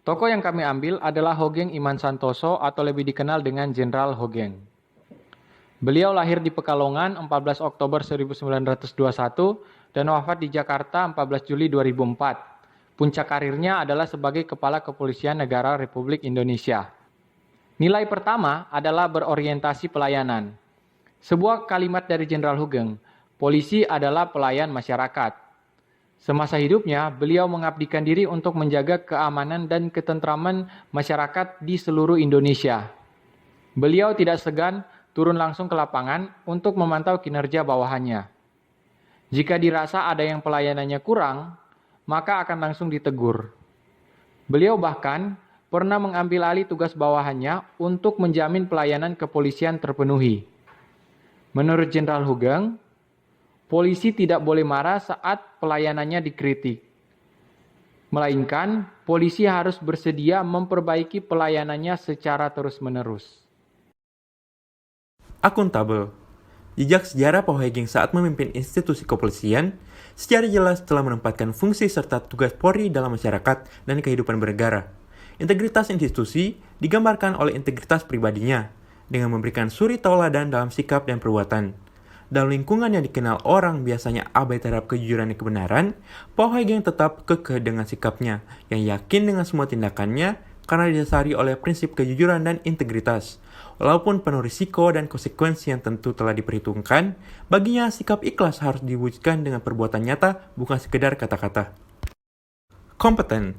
Tokoh yang kami ambil adalah Hogeng Iman Santoso atau lebih dikenal dengan Jenderal Hogeng. Beliau lahir di Pekalongan 14 Oktober 1921 dan wafat di Jakarta 14 Juli 2004. Puncak karirnya adalah sebagai Kepala Kepolisian Negara Republik Indonesia. Nilai pertama adalah berorientasi pelayanan. Sebuah kalimat dari Jenderal Hugeng, polisi adalah pelayan masyarakat. Semasa hidupnya, beliau mengabdikan diri untuk menjaga keamanan dan ketentraman masyarakat di seluruh Indonesia. Beliau tidak segan turun langsung ke lapangan untuk memantau kinerja bawahannya. Jika dirasa ada yang pelayanannya kurang, maka akan langsung ditegur. Beliau bahkan pernah mengambil alih tugas bawahannya untuk menjamin pelayanan kepolisian terpenuhi. Menurut Jenderal Hugeng, polisi tidak boleh marah saat pelayanannya dikritik. Melainkan, polisi harus bersedia memperbaiki pelayanannya secara terus-menerus. Akuntabel. Jejak sejarah Pak Hegeng saat memimpin institusi kepolisian secara jelas telah menempatkan fungsi serta tugas Polri dalam masyarakat dan kehidupan bernegara. Integritas institusi digambarkan oleh integritas pribadinya dengan memberikan suri tauladan dalam sikap dan perbuatan. Dalam lingkungan yang dikenal orang biasanya abai terhadap kejujuran dan kebenaran, Pak Hegeng tetap kekeh dengan sikapnya yang yakin dengan semua tindakannya karena didasari oleh prinsip kejujuran dan integritas. Walaupun penuh risiko dan konsekuensi yang tentu telah diperhitungkan, baginya sikap ikhlas harus diwujudkan dengan perbuatan nyata, bukan sekedar kata-kata. Kompeten.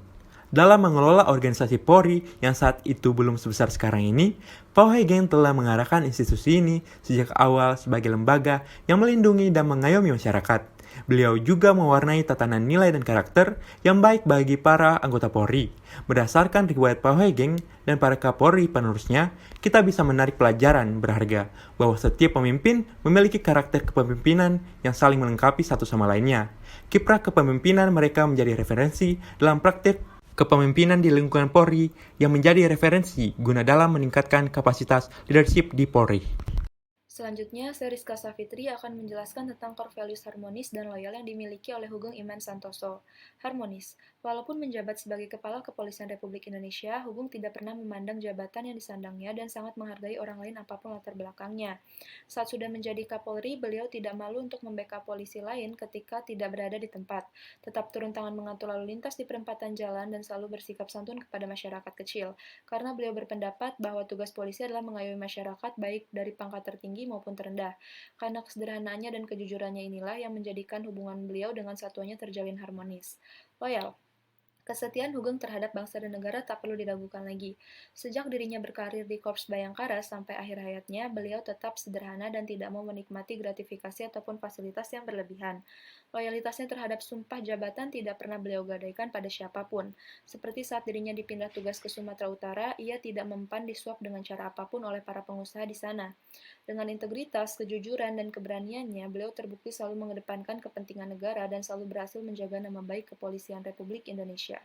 Dalam mengelola organisasi Polri yang saat itu belum sebesar sekarang ini, Pak Hegeng telah mengarahkan institusi ini sejak awal sebagai lembaga yang melindungi dan mengayomi masyarakat. Beliau juga mewarnai tatanan nilai dan karakter yang baik bagi para anggota Polri. Berdasarkan riwayat Pak Hegeng dan para Kapolri penerusnya, kita bisa menarik pelajaran berharga bahwa setiap pemimpin memiliki karakter kepemimpinan yang saling melengkapi satu sama lainnya. Kiprah kepemimpinan mereka menjadi referensi dalam praktik kepemimpinan di lingkungan Polri yang menjadi referensi guna dalam meningkatkan kapasitas leadership di Polri. Selanjutnya, Rizka Safitri akan menjelaskan tentang core values harmonis dan loyal yang dimiliki oleh Hugeng Iman Santoso. Harmonis. Walaupun menjabat sebagai Kepala Kepolisian Republik Indonesia, Hugeng tidak pernah memandang jabatan yang disandangnya dan sangat menghargai orang lain apapun latar belakangnya. Saat sudah menjadi Kapolri, beliau tidak malu untuk membackup polisi lain ketika tidak berada di tempat, tetap turun tangan mengatur lalu lintas di perempatan jalan dan selalu bersikap santun kepada masyarakat kecil, karena beliau berpendapat bahwa tugas polisi adalah mengayomi masyarakat baik dari pangkat tertinggi maupun terendah. Karena kesederhanaannya dan kejujurannya inilah yang menjadikan hubungan beliau dengan satuannya terjalin harmonis. Loyal. Kesetiaan Hugeng terhadap bangsa dan negara tak perlu diragukan lagi. Sejak dirinya berkarir di Korps Bayangkara sampai akhir hayatnya, beliau tetap sederhana dan tidak mau menikmati gratifikasi ataupun fasilitas yang berlebihan. Loyalitasnya terhadap sumpah jabatan tidak pernah beliau gadaikan pada siapapun. Seperti saat dirinya dipindah tugas ke Sumatera Utara, ia tidak mempan disuap dengan cara apapun oleh para pengusaha di sana. Dengan integritas, kejujuran, dan keberaniannya, beliau terbukti selalu mengedepankan kepentingan negara dan selalu berhasil menjaga nama baik Kepolisian Republik Indonesia.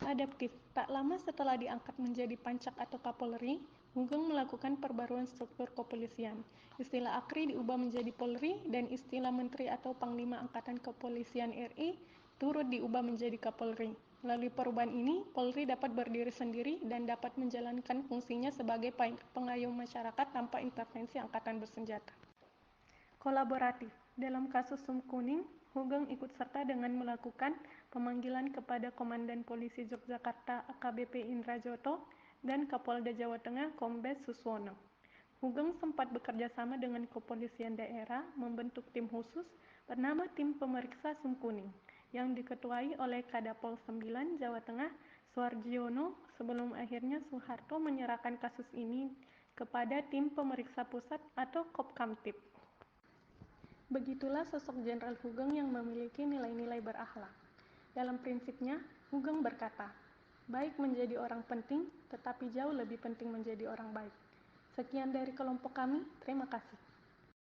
Adaptif. Tak lama setelah diangkat menjadi Pancak atau Kapolri, Hugeng melakukan perbaruan struktur kepolisian. Istilah AKRI diubah menjadi Polri dan istilah Menteri atau Panglima Angkatan Kepolisian RI turut diubah menjadi Kapolri. Melalui perubahan ini, Polri dapat berdiri sendiri dan dapat menjalankan fungsinya sebagai pengayom masyarakat tanpa intervensi angkatan bersenjata. Kolaboratif. Dalam kasus Sum Kuning, Hugeng ikut serta dengan melakukan pemanggilan kepada Komandan Polisi Yogyakarta AKBP Indra Joto dan Kapolda Jawa Tengah Kombes Suswono. Hugeng sempat bekerja sama dengan kepolisian daerah membentuk tim khusus bernama Tim Pemeriksa Sum Kuning yang diketuai oleh Kadapol 9 Jawa Tengah Suarjiono sebelum akhirnya Soeharto menyerahkan kasus ini kepada Tim Pemeriksa Pusat atau Kopkamtib. Begitulah sosok Jenderal Hugeng yang memiliki nilai-nilai berakhlak. Dalam prinsipnya, Hugeng berkata, baik menjadi orang penting, tetapi jauh lebih penting menjadi orang baik. Sekian dari kelompok kami, terima kasih.